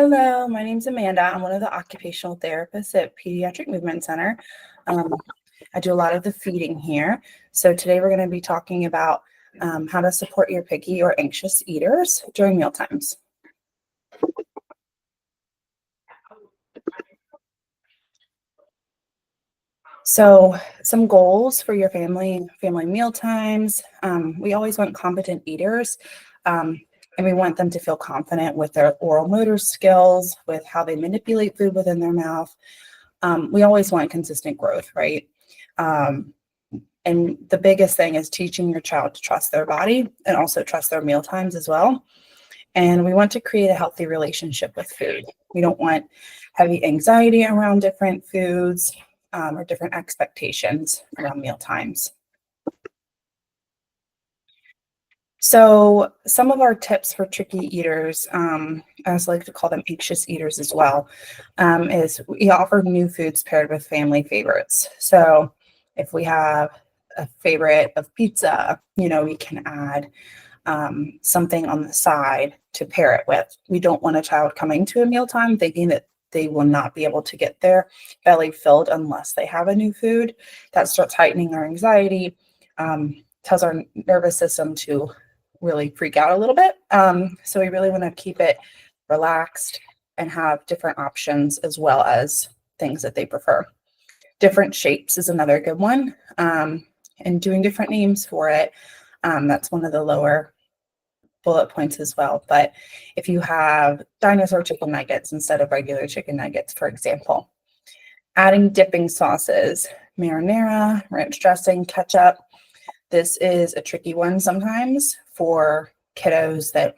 Hello, my name's Amanda. I'm one of the occupational therapists at Pediatric Movement Center. I do a lot of the feeding here. So today we're going to be talking about how to support your picky or anxious eaters during meal times. So some goals for your family meal times. We always want competent eaters. And we want them to feel confident with their oral motor skills, with how they manipulate food within their mouth. We always want consistent growth, right? And the biggest thing is teaching your child to trust their body and also trust their meal times as well. And we want to create a healthy relationship with food. We don't want heavy anxiety around different foods or different expectations around meal times. So some of our tips for tricky eaters, I also like to call them anxious eaters as well, is we offer new foods paired with family favorites. So if we have a favorite of pizza, we can add something on the side to pair it with. We don't want a child coming to a mealtime thinking that they will not be able to get their belly filled unless they have a new food. That starts heightening our anxiety, tells our nervous system to really freak out a little bit. So we really want to keep it relaxed and have different options as well as things that they prefer. Different shapes is another good one, and doing different names for it. That's one of the lower bullet points as well. But if you have dinosaur chicken nuggets instead of regular chicken nuggets, for example, adding dipping sauces, marinara, ranch dressing, ketchup. This is a tricky one sometimes for kiddos that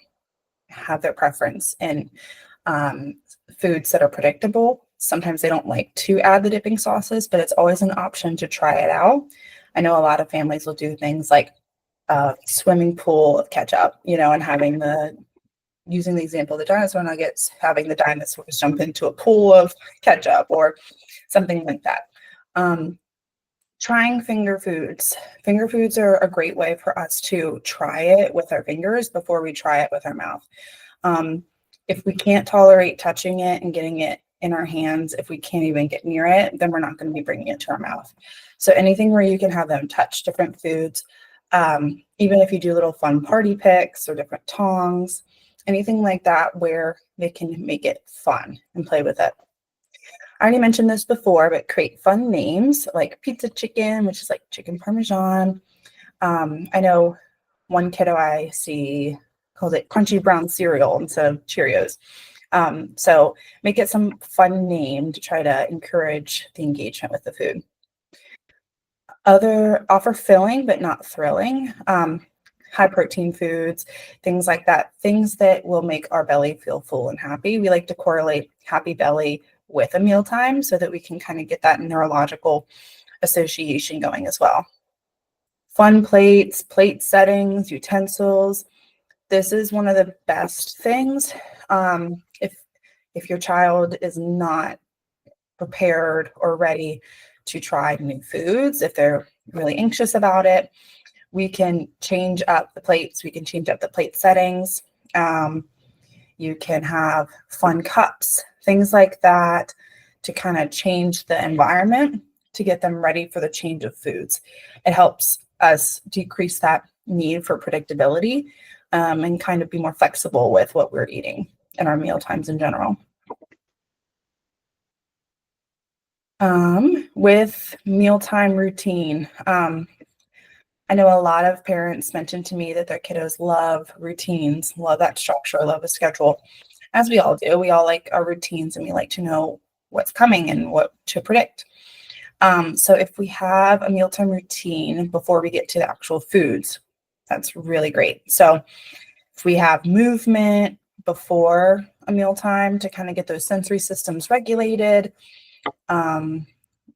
have their preference in foods that are predictable. Sometimes they don't like to add the dipping sauces, but it's always an option to try it out. I know a lot of families will do things like a swimming pool of ketchup, and using the example of the dinosaur nuggets, having the dinosaurs jump into a pool of ketchup or something like that. Trying finger foods. Finger foods are a great way for us to try it with our fingers before we try it with our mouth. If we can't tolerate touching it and getting it in our hands, if we can't even get near it, then we're not going to be bringing it to our mouth. So anything where you can have them touch different foods, even if you do little fun party picks or different tongs, anything like that where they can make it fun and play with it. I already mentioned this before, but create fun names like pizza chicken, which is like chicken parmesan. I know one kiddo I see calls it crunchy brown cereal instead of Cheerios. So make it some fun name to try to encourage the engagement with the food. Offer filling, but not thrilling. High protein foods, things like that, things that will make our belly feel full and happy. We like to correlate happy belly with a mealtime so that we can kind of get that neurological association going as well. Fun plates, plate settings, utensils. This is one of the best things. If your child is not prepared or ready to try new foods, if they're really anxious about it, we can change up the plates. We can change up the plate settings. You can have fun cups, things like that to kind of change the environment to get them ready for the change of foods. It helps us decrease that need for predictability and kind of be more flexible with what we're eating in our meal times in general. With mealtime routine, I know a lot of parents mentioned to me that their kiddos love routines, love that structure, love a schedule, as we all do. We all like our routines and we like to know what's coming and what to predict. So if we have a mealtime routine before we get to the actual foods, that's really great. So if we have movement before a mealtime to kind of get those sensory systems regulated,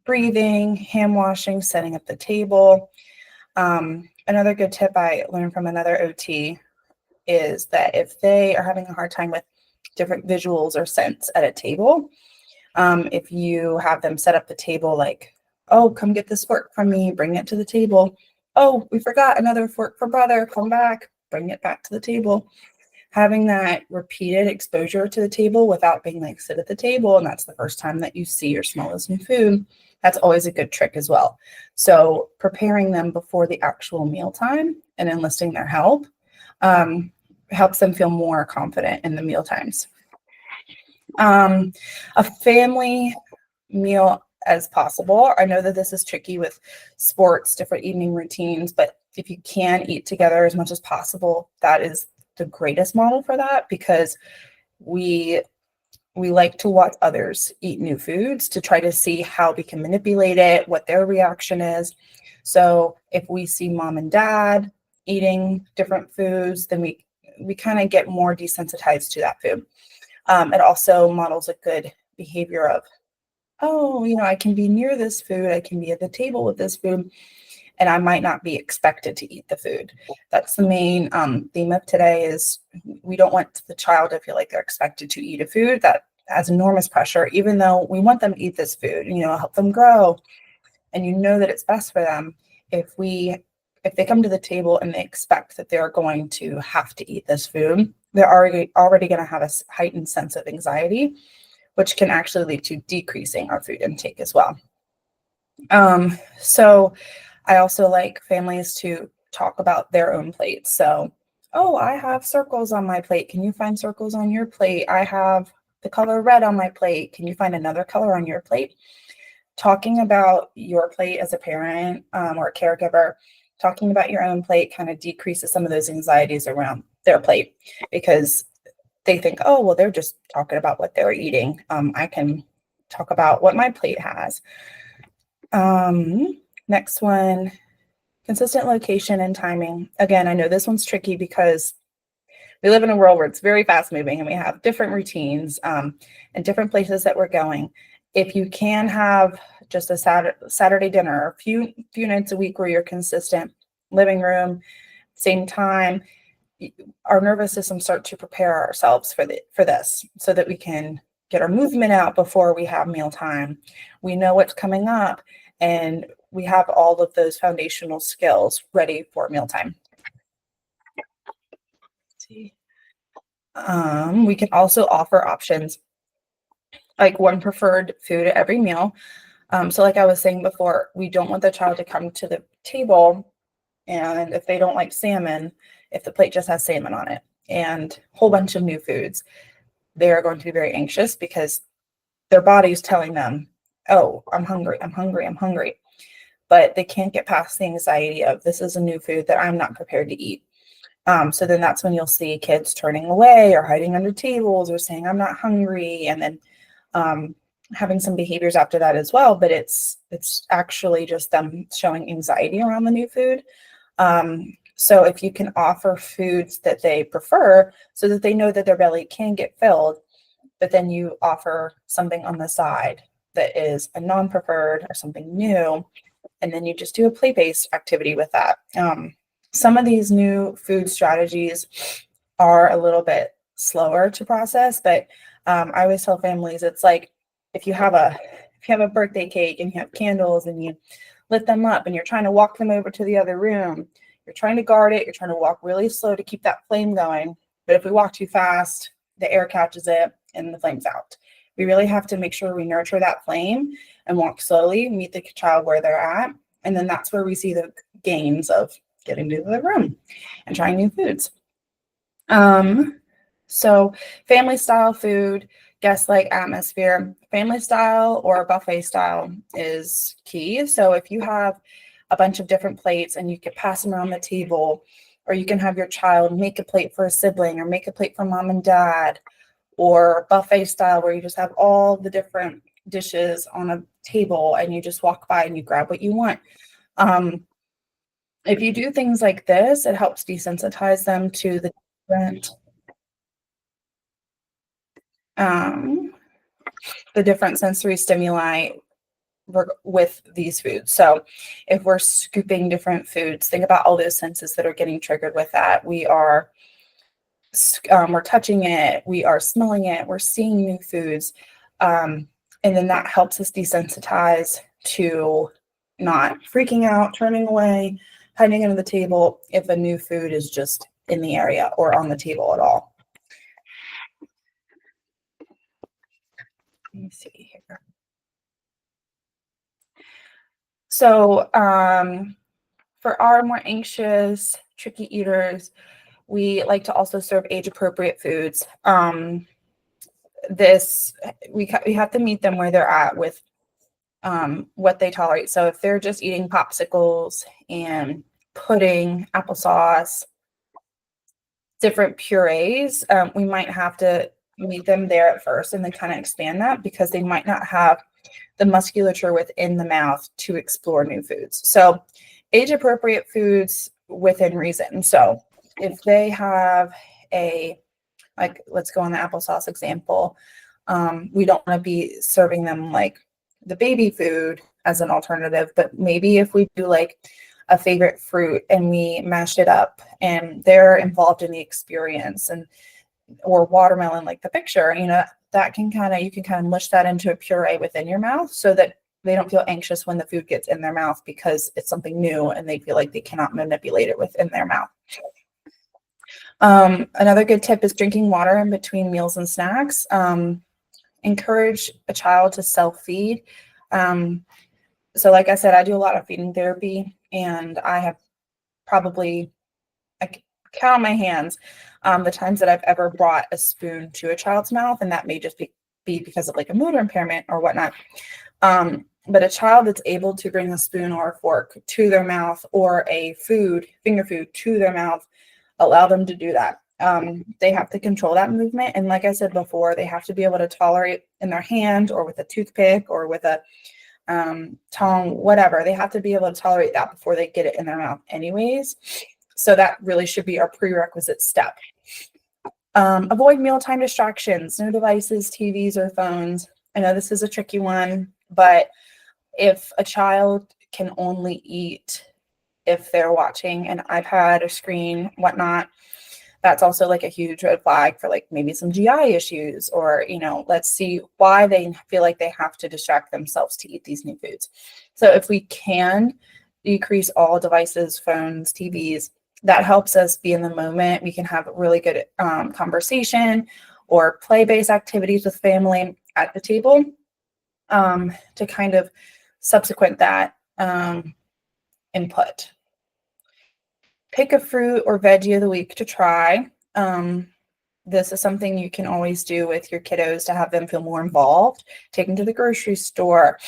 breathing, hand washing, setting up the table. Another good tip I learned from another OT is that if they are having a hard time with different visuals or scents at a table, if you have them set up the table like, oh, come get this fork from me, bring it to the table. Oh, we forgot another fork for brother, come back, bring it back to the table. having that repeated exposure to the table without being like sit at the table and that's the first time that you see or smell this new food, that's always a good trick as well. So preparing them before the actual mealtime and enlisting their help helps them feel more confident in the meal times. A family meal as possible. I know that this is tricky with sports, different evening routines, but if you can eat together as much as possible, that is the greatest model for that, because we like to watch others eat new foods to try to see how we can manipulate it, what their reaction is. So if we see mom and dad eating different foods, then we kind of get more desensitized to that food. It also models a good behavior of, oh, I can be near this food, I can be at the table with this food, and I might not be expected to eat the food. That's the main theme of today is we don't want the child to feel like they're expected to eat a food that has enormous pressure, even though we want them to eat this food, help them grow. And that it's best for them. If they come to the table and they expect that they're going to have to eat this food, they're already going to have a heightened sense of anxiety, which can actually lead to decreasing our food intake as well. So I also like families to talk about their own plates. So, oh, I have circles on my plate. Can you find circles on your plate? I have the color red on my plate. Can you find another color on your plate? Talking about your plate as a parent or a caregiver, talking about your own plate kind of decreases some of those anxieties around their plate, because they think, oh, well, they're just talking about what they're eating. I can talk about what my plate has. Next one, consistent location and timing. Again, I know this one's tricky because we live in a world where it's very fast moving and we have different routines and different places that we're going. If you can have just a Saturday dinner, a few nights a week where you're consistent, living room, same time, our nervous system start to prepare ourselves for this so that we can get our movement out before we have mealtime. We know what's coming up and we have all of those foundational skills ready for mealtime. We can also offer options like one preferred food at every meal. So like I was saying before, we don't want the child to come to the table and if they don't like salmon, if the plate just has salmon on it and a whole bunch of new foods, they're going to be very anxious because their body's telling them, oh, I'm hungry, I'm hungry, I'm hungry. But they can't get past the anxiety of this is a new food that I'm not prepared to eat. So then that's when you'll see kids turning away or hiding under tables or saying, I'm not hungry. And then having some behaviors after that as well. But it's actually just them showing anxiety around the new food. So if you can offer foods that they prefer so that they know that their belly can get filled, but then you offer something on the side that is a non-preferred or something new, and then you just do a play-based activity with that. Some of these new food strategies are a little bit slower to process, but I always tell families it's like if you have a birthday cake and you have candles and you lit them up and you're trying to walk them over to the other room, you're trying to guard it, you're trying to walk really slow to keep that flame going. But if we walk too fast, the air catches it and the flame's out. We really have to make sure we nurture that flame and walk slowly, meet the child where they're at. And then that's where we see the gains of getting to the room and trying new foods. So family style food, guest like atmosphere, family style or buffet style is key. So if you have a bunch of different plates and you can pass them around the table, or you can have your child make a plate for a sibling or make a plate for mom and dad, or buffet style where you just have all the different dishes on a table and you just walk by and you grab what you want. If you do things like this, it helps desensitize them to the different sensory stimuli with these foods. So if we're scooping different foods, think about all those senses that are getting triggered with that. We're touching it, we are smelling it, we're seeing new foods. And then that helps us desensitize to not freaking out, turning away, hiding under the table if a new food is just in the area or on the table at all. Let me see here. So for our more anxious, tricky eaters, we like to also serve age-appropriate foods. We have to meet them where they're at with what they tolerate. So if they're just eating popsicles and pudding, applesauce, different purees, we might have to meet them there at first and then kind of expand that because they might not have the musculature within the mouth to explore new foods. So age appropriate foods within reason. So if they have like, let's go on the applesauce example. We don't want to be serving them like the baby food as an alternative, but maybe if we do like a favorite fruit and we mash it up and they're involved in the experience, and or watermelon like the picture, that can you can kind of mush that into a puree within your mouth so that they don't feel anxious when the food gets in their mouth because it's something new and they feel like they cannot manipulate it within their mouth. Another good tip is drinking water in between meals and snacks. Encourage a child to self-feed. So like I said, I do a lot of feeding therapy, and I have probably, I can count on my hands the times that I've ever brought a spoon to a child's mouth, and that may just be because of like a motor impairment or whatnot. But a child that's able to bring a spoon or a fork to their mouth, or a finger food to their mouth, allow them to do that. They have to control that movement. And like I said before, they have to be able to tolerate in their hand or with a toothpick or with a tongue, whatever. They have to be able to tolerate that before they get it in their mouth anyways. So that really should be our prerequisite step. Avoid mealtime distractions, no devices, TVs, or phones. I know this is a tricky one, but if a child can only eat if they're watching an iPad or screen, whatnot, that's also like a huge red flag for like maybe some GI issues, or, let's see why they feel like they have to distract themselves to eat these new foods. So if we can decrease all devices, phones, TVs, that helps us be in the moment. We can have a really good conversation or play-based activities with family at the table to kind of subsequent that input. Pick a fruit or veggie of the week to try. This is something you can always do with your kiddos to have them feel more involved. Take them to the grocery store,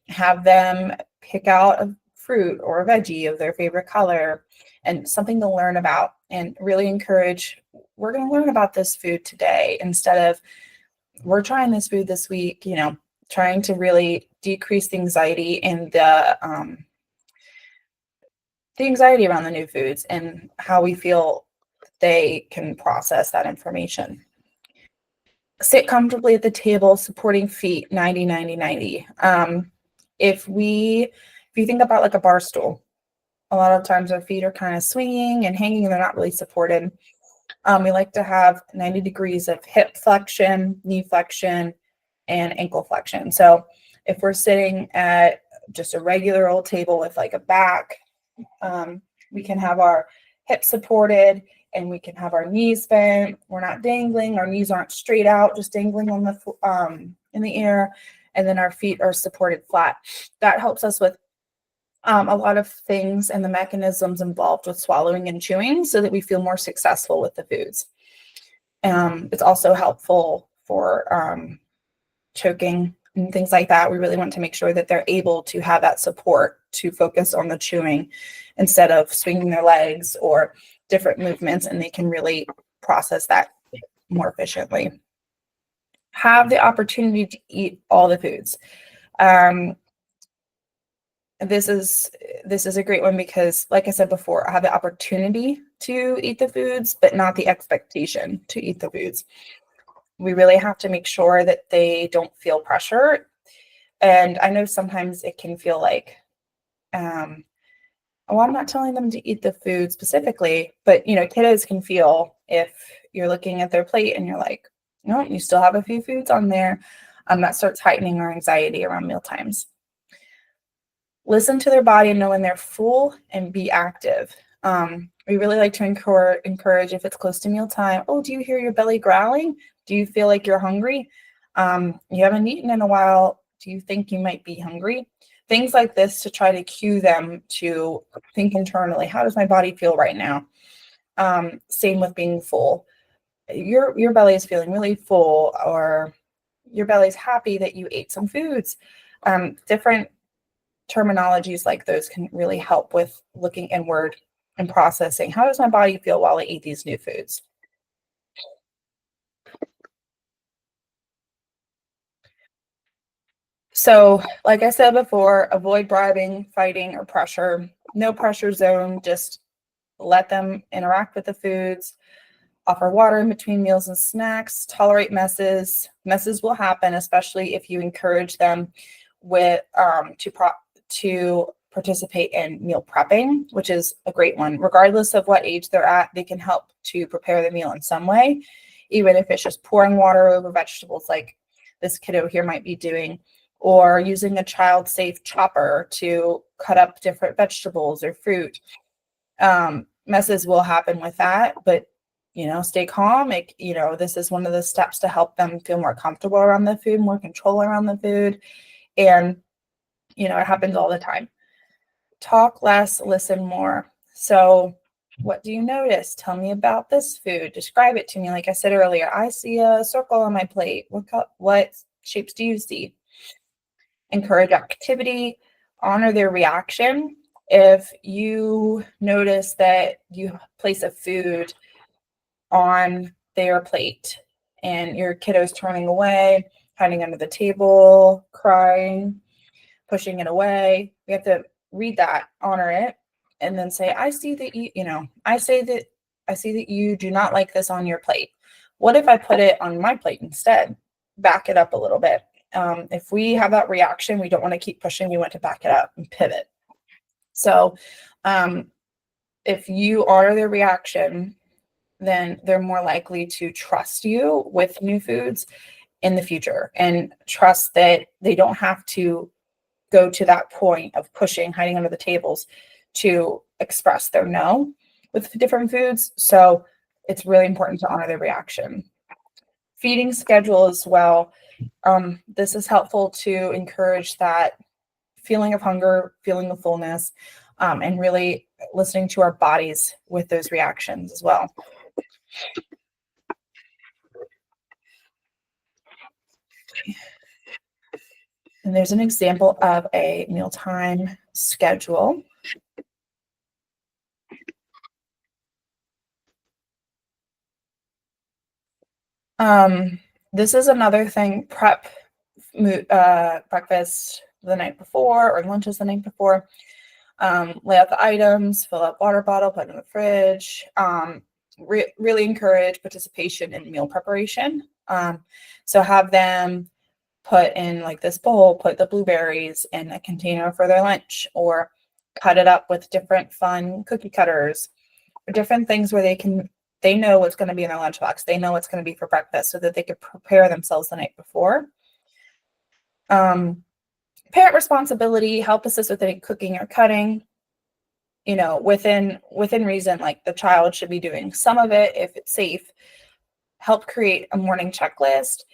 have them pick out a fruit or a veggie of their favorite color and something to learn about, and really encourage, we're going to learn about this food today instead of we're trying this food this week, trying to really decrease the anxiety and the anxiety around the new foods and how we feel they can process that information. Sit comfortably at the table, supporting feet 90, 90, 90. If you think about like a bar stool, a lot of times our feet are kind of swinging and hanging and they're not really supported. We like to have 90 degrees of hip flexion, knee flexion, and ankle flexion. So if we're sitting at just a regular old table with like a back, we can have our hips supported and we can have our knees bent. We're not dangling. Our knees aren't straight out, just dangling on the in the air. And then our feet are supported flat. That helps us with a lot of things and the mechanisms involved with swallowing and chewing so that we feel more successful with the foods. It's also helpful for choking and things like that. We really want to make sure that they're able to have that support to focus on the chewing instead of swinging their legs or different movements, and they can really process that more efficiently. Have the opportunity to eat all the foods. This is a great one because, like I said before, I have the opportunity to eat the foods, but not the expectation to eat the foods. We really have to make sure that they don't feel pressure. And I know sometimes it can feel like, I'm not telling them to eat the food specifically, but kiddos can feel if you're looking at their plate and you're like, no, you still have a few foods on there. That starts heightening our anxiety around meal times. Listen to their body and know when they're full and be active. We really like to encourage if it's close to mealtime. Oh, do you hear your belly growling? Do you feel like you're hungry? You haven't eaten in a while. Do you think you might be hungry? Things like this to try to cue them to think internally, how does my body feel right now? Same with being full. Your belly is feeling really full, or your belly's happy that you ate some foods. Different terminologies like those can really help with looking inward and processing. How does my body feel while I eat these new foods? So, like I said before, avoid bribing, fighting, or pressure. No pressure zone, just let them interact with the foods. Offer water in between meals and snacks. Tolerate messes. Messes will happen, especially if you encourage them with to participate in meal prepping, which is a great one. Regardless of what age they're at, they can help to prepare the meal in some way, even if it's just pouring water over vegetables, like this kiddo here might be doing, or using a child-safe chopper to cut up different vegetables or fruit. Messes will happen with that, but stay calm. This is one of the steps to help them feel more comfortable around the food, more control around the food. And, it happens all the time. Talk less, listen more. So what do you notice? Tell me about this food. Describe it to me. Like I said earlier, I see a circle on my plate. What shapes do you see? Encourage activity, honor their reaction. If you notice that you place a food on their plate and your kiddo's turning away, hiding under the table, crying, pushing it away, we have to read that, honor it, and then say, I see that I see that you do not like this on your plate. What if I put it on my plate instead? Back it up a little bit. If we have that reaction, we don't want to keep pushing. We want to back it up and pivot. So if you honor their reaction, then they're more likely to trust you with new foods in the future and trust that they don't have to go to that point of pushing, hiding under the tables to express their no with different foods. So it's really important to honor their reaction. Feeding schedule as well. This is helpful to encourage that feeling of hunger, feeling of fullness, and really listening to our bodies with those reactions as well. And there's an example of a mealtime schedule. This is another thing, prep breakfast the night before or lunches the night before. Lay out the items, fill up water bottle, put it in the fridge. Really encourage participation in meal preparation. So have them put in like this bowl, put the blueberries in a container for their lunch, or cut it up with different fun cookie cutters, or different things where they know what's going to be in their lunchbox. They know what's going to be for breakfast so that they could prepare themselves the night before. Parent responsibility, help assist with any cooking or cutting, within reason, like the child should be doing some of it if it's safe. Help create a morning checklist,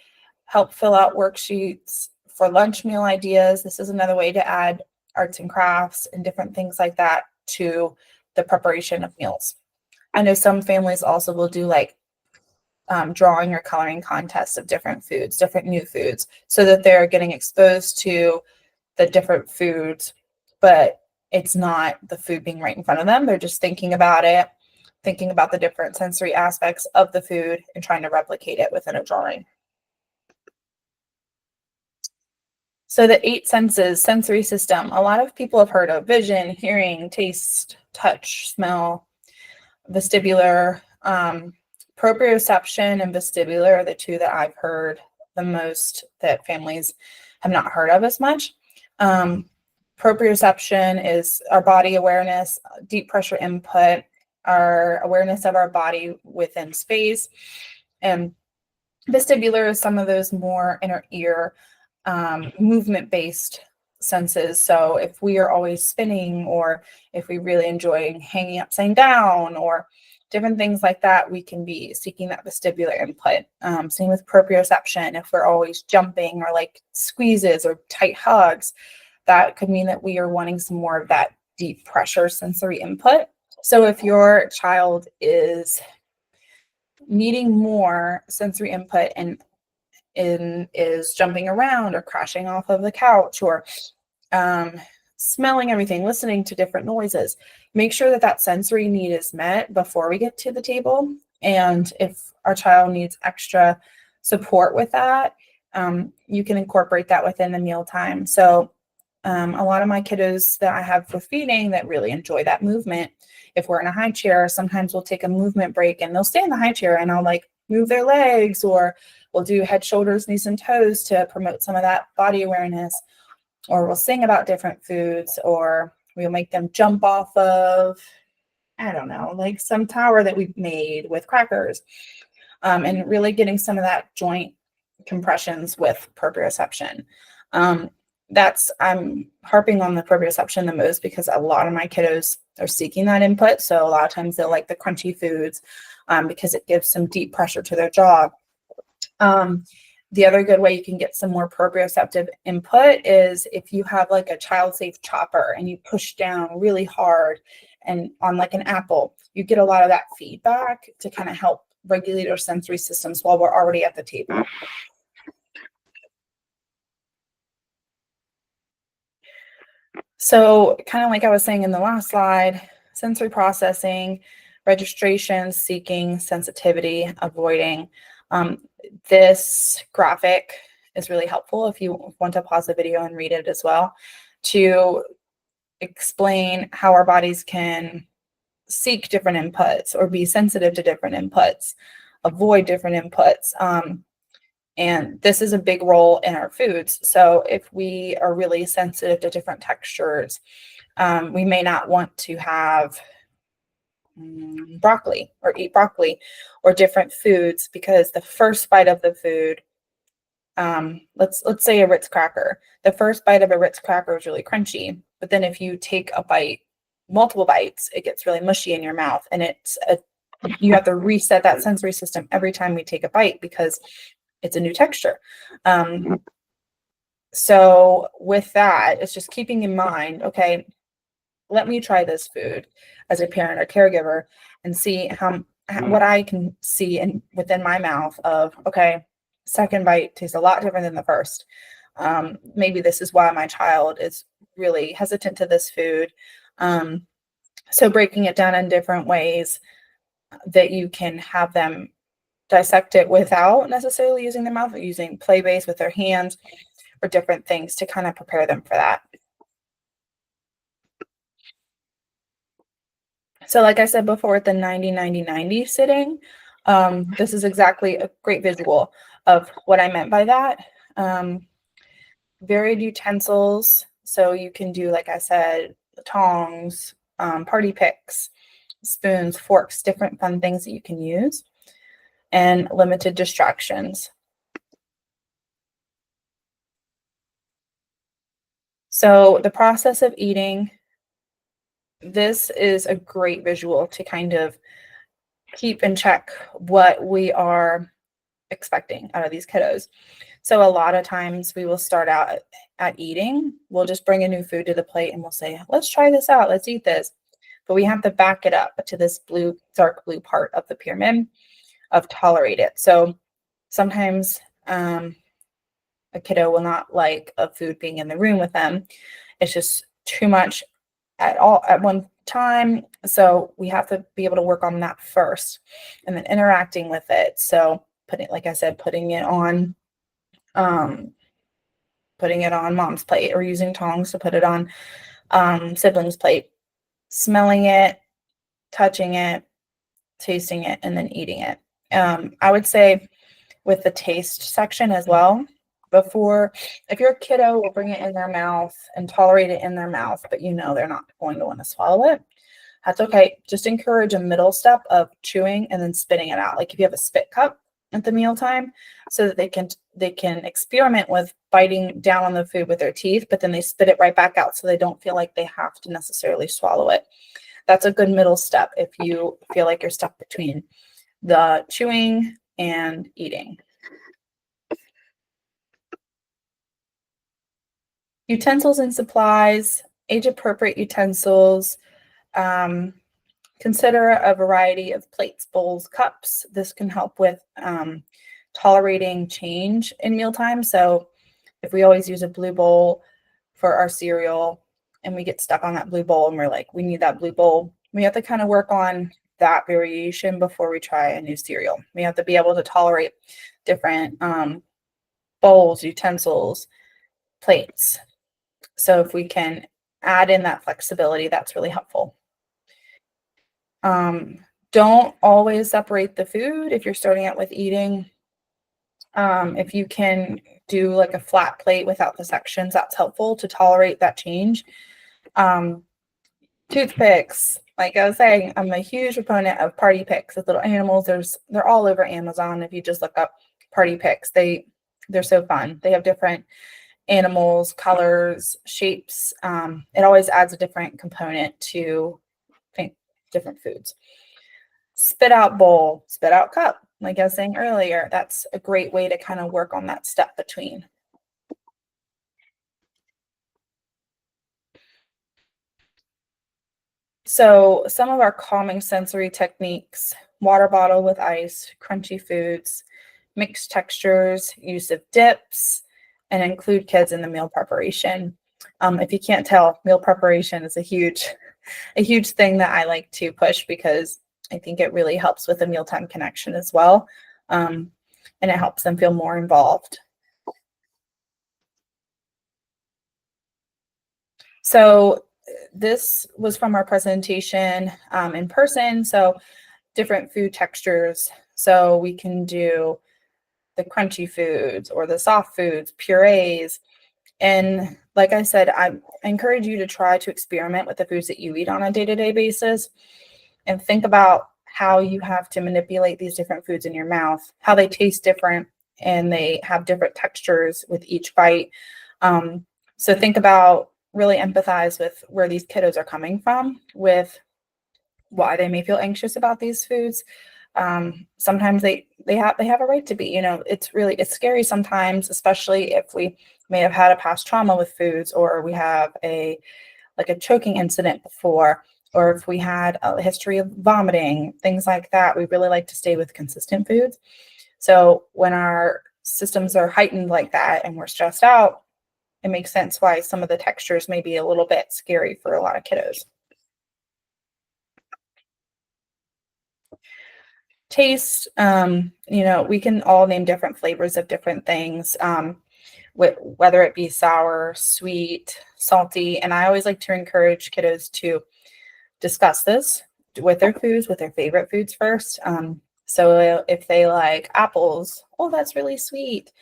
help fill out worksheets for lunch meal ideas. This is another way to add arts and crafts and different things like that to the preparation of meals. I know some families also will do like drawing or coloring contests of different foods, different new foods, so that they're getting exposed to the different foods, but it's not the food being right in front of them. They're just thinking about it, thinking about the different sensory aspects of the food and trying to replicate it within a drawing. So the 8 senses, sensory system, a lot of people have heard of vision, hearing, taste, touch, smell, vestibular. Proprioception and vestibular are the two that I've heard the most that families have not heard of as much. Proprioception is our body awareness, deep pressure input, our awareness of our body within space. And vestibular is some of those more inner ear, movement-based senses. So if we are always spinning, or if we really enjoy hanging upside down, or different things like that, we can be seeking that vestibular input. Same with proprioception. If we're always jumping or like squeezes or tight hugs, that could mean that we are wanting some more of that deep pressure sensory input. So if your child is needing more sensory input and is jumping around or crashing off of the couch or smelling everything, listening to different noises, make sure that that sensory need is met before we get to the table. And if our child needs extra support with that, you can incorporate that within the mealtime. So a lot of my kiddos that I have for feeding that really enjoy that movement, if we're in a high chair, sometimes we'll take a movement break and they'll stay in the high chair and I'll like move their legs, or we'll do head, shoulders, knees, and toes to promote some of that body awareness, or we'll sing about different foods, or we'll make them jump off of, I don't know, like some tower that we've made with crackers, and really getting some of that joint compressions with proprioception. I'm harping on the proprioception the most because a lot of my kiddos are seeking that input. So a lot of times they'll like the crunchy foods because it gives some deep pressure to their jaw. The other good way you can get some more proprioceptive input is if you have like a child-safe chopper and you push down really hard and on like an apple, you get a lot of that feedback to kind of help regulate our sensory systems while we're already at the table. So kind of like I was saying in the last slide, sensory processing, registration, seeking, sensitivity, avoiding. This graphic is really helpful if you want to pause the video and read it as well, to explain how our bodies can seek different inputs or be sensitive to different inputs, avoid different inputs. And this is a big role in our foods. So if we are really sensitive to different textures, we may not want to have broccoli or eat broccoli or different foods because the first bite of the food, let's say a Ritz cracker, the first bite of a Ritz cracker is really crunchy, but then if you take a bite, multiple bites, it gets really mushy in your mouth, and you have to reset that sensory system every time we take a bite because it's a new texture. So with that, it's just keeping in mind, okay, let me try this food as a parent or caregiver and see what I can see within my mouth of, okay, second bite tastes a lot different than the first. Maybe this is why my child is really hesitant to this food. So breaking it down in different ways that you can have them dissect it without necessarily using their mouth, but using play-based with their hands or different things to kind of prepare them for that. So like I said before, at the 90-90-90 sitting, this is exactly a great visual of what I meant by that. Varied utensils. So you can do, like I said, tongs, party picks, spoons, forks, different fun things that you can use, and limited distractions. So the process of eating, this is a great visual to kind of keep in check what we are expecting out of these kiddos. So a lot of times we will start out at eating. We'll just bring a new food to the plate and we'll say, let's try this out. Let's eat this. But we have to back it up to this blue, dark blue part of the pyramid of tolerate it. So sometimes a kiddo will not like a food being in the room with them. It's just too much at one time. So we have to be able to work on that first and then interacting with it. So like I said, putting it on mom's plate or using tongs to put it on sibling's plate, smelling it, touching it, tasting it, and then eating it. I would say with the taste section as well, if your kiddo will bring it in their mouth and tolerate it in their mouth, but they're not going to want to swallow it, that's okay. Just encourage a middle step of chewing and then spitting it out. Like if you have a spit cup at the mealtime, so that they can experiment with biting down on the food with their teeth, but then they spit it right back out so they don't feel like they have to necessarily swallow it. That's a good middle step if you feel like you're stuck between the chewing and eating. Utensils and supplies, age-appropriate utensils. Consider a variety of plates, bowls, cups. This can help with tolerating change in mealtime. So if we always use a blue bowl for our cereal and we get stuck on that blue bowl and we're like, we need that blue bowl, we have to kind of work on that variation before we try a new cereal. We have to be able to tolerate different bowls, utensils, plates. So if we can add in that flexibility, that's really helpful. Don't always separate the food if you're starting out with eating. If you can do like a flat plate without the sections, that's helpful to tolerate that change. Toothpicks, like I was saying, I'm a huge proponent of party picks with little animals. They're all over Amazon. If you just look up party picks, they're so fun. They have different animals, colors, shapes. It always adds a different component to different foods. Spit out bowl, spit out cup. Like I was saying earlier, that's a great way to kind of work on that step between. So some of our calming sensory techniques: water bottle with ice, crunchy foods, mixed textures, use of dips, and include kids in the meal preparation. If you can't tell, meal preparation is a huge thing that I like to push because I think it really helps with the mealtime connection as well. And it helps them feel more involved. So this was from our presentation in person. So different food textures. So we can do the crunchy foods or the soft foods, purees. And like I said, I encourage you to try to experiment with the foods that you eat on a day-to-day basis and think about how you have to manipulate these different foods in your mouth, how they taste different, and they have different textures with each bite. So think about, really empathize with where these kiddos are coming from, with why they may feel anxious about these foods. Sometimes they have a right to be. It's scary sometimes, especially if we may have had a past trauma with foods, or we have a choking incident before, or if we had a history of vomiting, things like that. We really like to stay with consistent foods. So when our systems are heightened like that and we're stressed out, it makes sense why some of the textures may be a little bit scary for a lot of kiddos. Taste, we can all name different flavors of different things, whether it be sour, sweet, salty. And I always like to encourage kiddos to discuss this with their foods, with their favorite foods first. So if they like apples, oh, that's really sweet.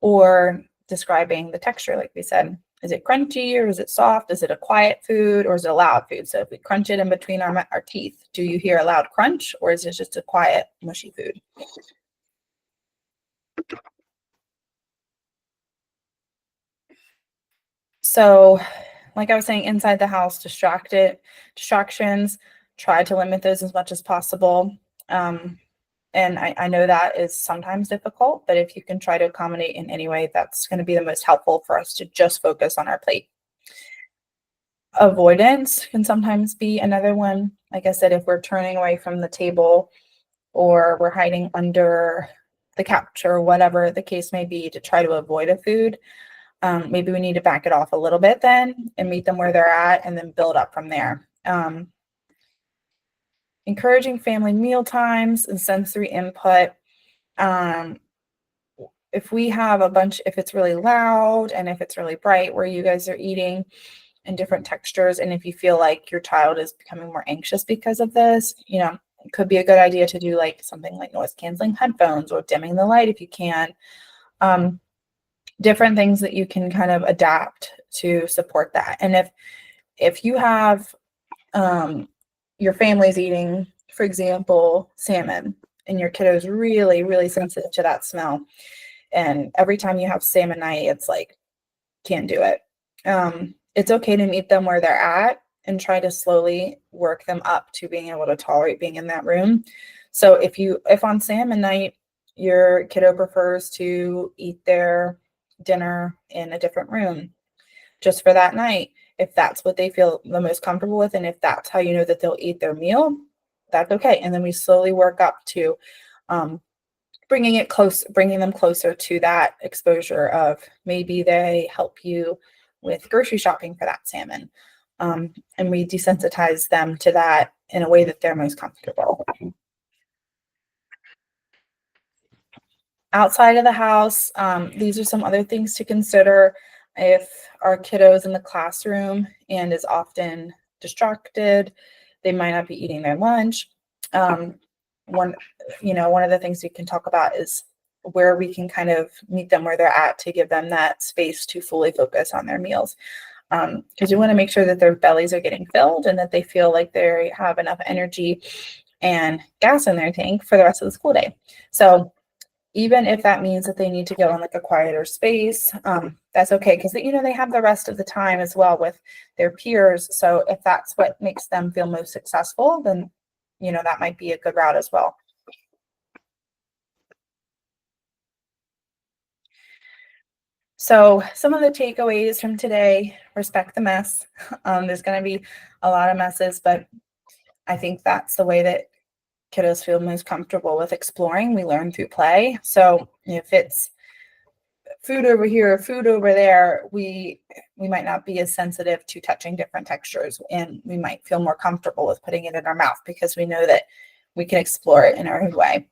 Or describing the texture, like we said, is it crunchy or is it soft? Is it a quiet food or is it a loud food? So if we crunch it in between our teeth, do you hear a loud crunch or is it just a quiet, mushy food? So like I was saying, inside the house, distractions, try to limit those as much as possible. And I know that is sometimes difficult, but if you can try to accommodate in any way, that's going to be the most helpful for us to just focus on our plate. Avoidance can sometimes be another one. Like I said, if we're turning away from the table or we're hiding under the couch or whatever the case may be to try to avoid a food, maybe we need to back it off a little bit then and meet them where they're at and then build up from there. Encouraging family meal times and sensory input. If we have if it's really loud and if it's really bright where you guys are eating in different textures, and if you feel like your child is becoming more anxious because of this, it could be a good idea to do like something like noise canceling headphones or dimming the light if you can. Different things that you can kind of adapt to support that. And if you have your family's eating, for example, salmon, and your kiddo's really, really sensitive to that smell, and every time you have salmon night, it's like, can't do it. It's okay to meet them where they're at and try to slowly work them up to being able to tolerate being in that room. So if on salmon night, your kiddo prefers to eat their dinner in a different room just for that night, if that's what they feel the most comfortable with, and if that's how you know that they'll eat their meal, that's okay. And then we slowly work up to bringing them closer to that exposure of maybe they help you with grocery shopping for that salmon. And we desensitize them to that in a way that they're most comfortable. Outside of the house, these are some other things to consider. If our kiddo is in the classroom and is often distracted, they might not be eating their lunch. One of the things we can talk about is where we can kind of meet them where they're at to give them that space to fully focus on their meals. Because we want to make sure that their bellies are getting filled and that they feel like they have enough energy and gas in their tank for the rest of the school day. So even if that means that they need to go in like a quieter space, that's okay, because they have the rest of the time as well with their peers. So if that's what makes them feel most successful, then that might be a good route as well. So some of the takeaways from today: respect the mess. There's going to be a lot of messes, but I think that's the way that kiddos feel most comfortable with exploring. We learn through play. So if it's food over here, food over there, we might not be as sensitive to touching different textures, and we might feel more comfortable with putting it in our mouth because we know that we can explore it in our own way.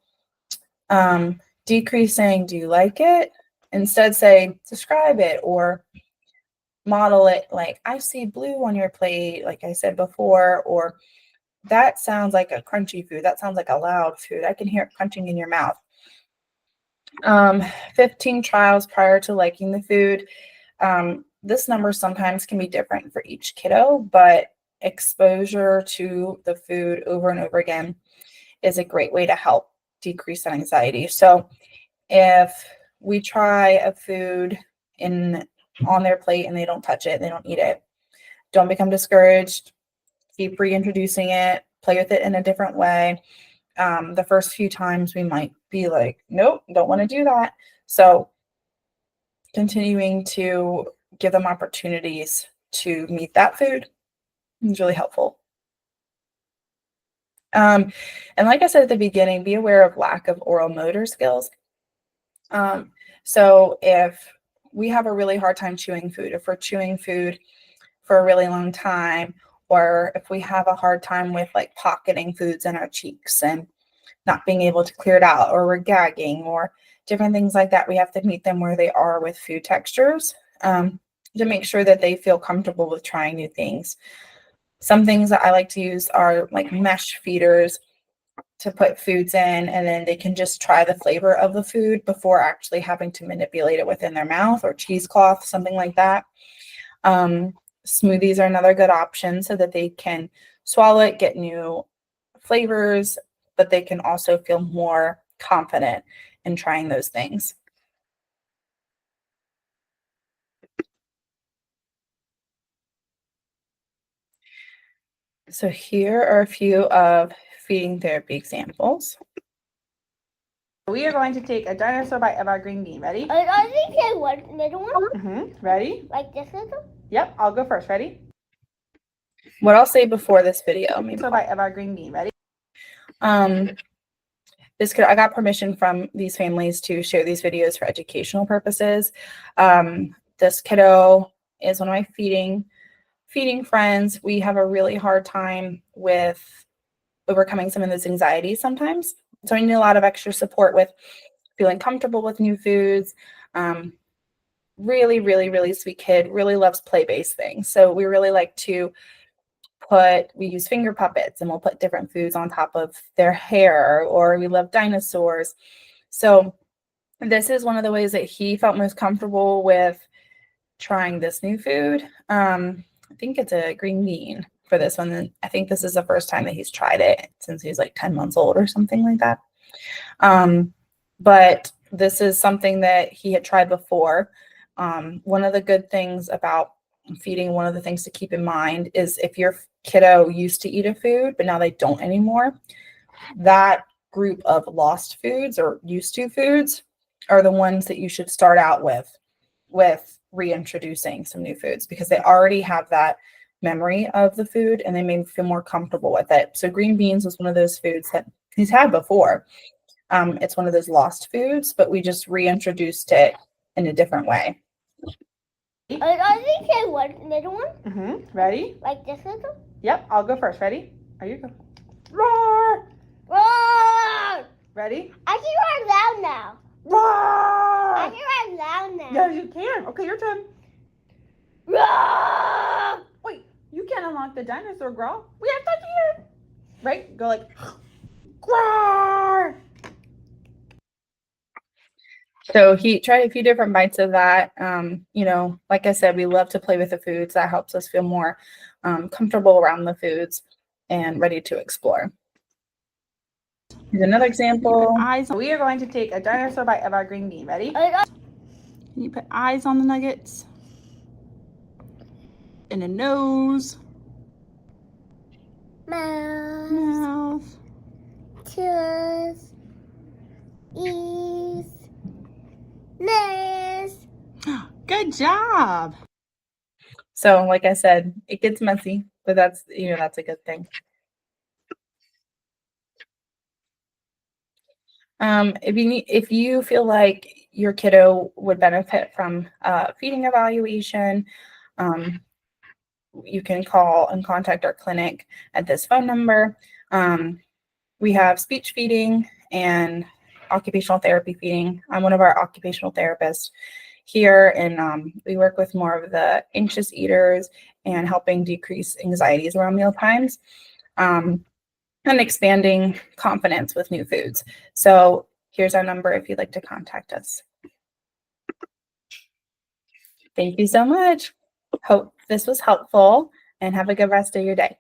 Decrease saying, "Do you like it?" Instead say, "Describe it," or model it, like, "I see blue on your plate," like I said before, or "That sounds like a crunchy food. That sounds like a loud food. I can hear it crunching in your mouth." 15 trials prior to liking the food. This number sometimes can be different for each kiddo, but exposure to the food over and over again is a great way to help decrease that anxiety. So if we try a food on their plate and they don't touch it, they don't eat it, don't become discouraged. Keep reintroducing it, play with it in a different way. The first few times we might be like, "Nope, don't want to do that." So continuing to give them opportunities to meet that food is really helpful. And like I said at the beginning, be aware of lack of oral motor skills. So if we have a really hard time chewing food, if we're chewing food for a really long time, or if we have a hard time with like pocketing foods in our cheeks and not being able to clear it out, or we're gagging, or different things like that, we have to meet them where they are with food textures, to make sure that they feel comfortable with trying new things. Some things that I like to use are like mesh feeders to put foods in, and then they can just try the flavor of the food before actually having to manipulate it within their mouth, or cheesecloth, something like that. Smoothies are another good option so that they can swallow it, get new flavors, but they can also feel more confident in trying those things. So here are a few of feeding therapy examples. We are going to take a dinosaur bite of our green bean. Ready? I think I want another one. Ready? Like this little? Yep, I'll go first. Ready? What I'll say before this video, maybe a bite of our green bean. Ready? I got permission from these families to share these videos for educational purposes. This kiddo is one of my feeding friends. We have a really hard time with overcoming some of those anxieties sometimes. So I need a lot of extra support with feeling comfortable with new foods. Really, really, really sweet kid, really loves play-based things. So we really like to we use finger puppets, and we'll put different foods on top of their hair, or we love dinosaurs. So this is one of the ways that he felt most comfortable with trying this new food. I think it's a green bean for this one. And I think this is the first time that he's tried it since he's like 10 months old or something like that. But this is something that he had tried before. One of the good things about feeding, one of the things to keep in mind is if your kiddo used to eat a food, but now they don't anymore, that group of lost foods or used to foods are the ones that you should start out with reintroducing some new foods, because they already have that memory of the food and they may feel more comfortable with it. So green beans was one of those foods that he's had before. It's one of those lost foods, but we just reintroduced it in a different way. I think I want little one. Ready? Like this little? Yep, I'll go first. Ready? Are you go? Roar! Roar! Ready? I can run loud now. Roar! I can run loud now. Yes, you can. Okay, your turn. Roar! Wait, you can't unlock the dinosaur, girl. We have to here. Right? Go like, roar! So he tried a few different bites of that. Like I said, we love to play with the foods. That helps us feel more comfortable around the foods and ready to explore. Here's another example. Eyes. We are going to take a dinosaur bite of our green bean. Ready? Can you put eyes on the nuggets? And a nose. Mouth. Tears. Ears. Nose. Good job. So like I said, it gets messy, but that's a good thing. If you feel like your kiddo would benefit from feeding evaluation, you can call and contact our clinic at this phone number. We have speech feeding and occupational therapy feeding. I'm one of our occupational therapists here, and we work with more of the anxious eaters and helping decrease anxieties around meal times. And expanding confidence with new foods. So here's our number if you'd like to contact us. Thank you so much. Hope this was helpful and have a good rest of your day.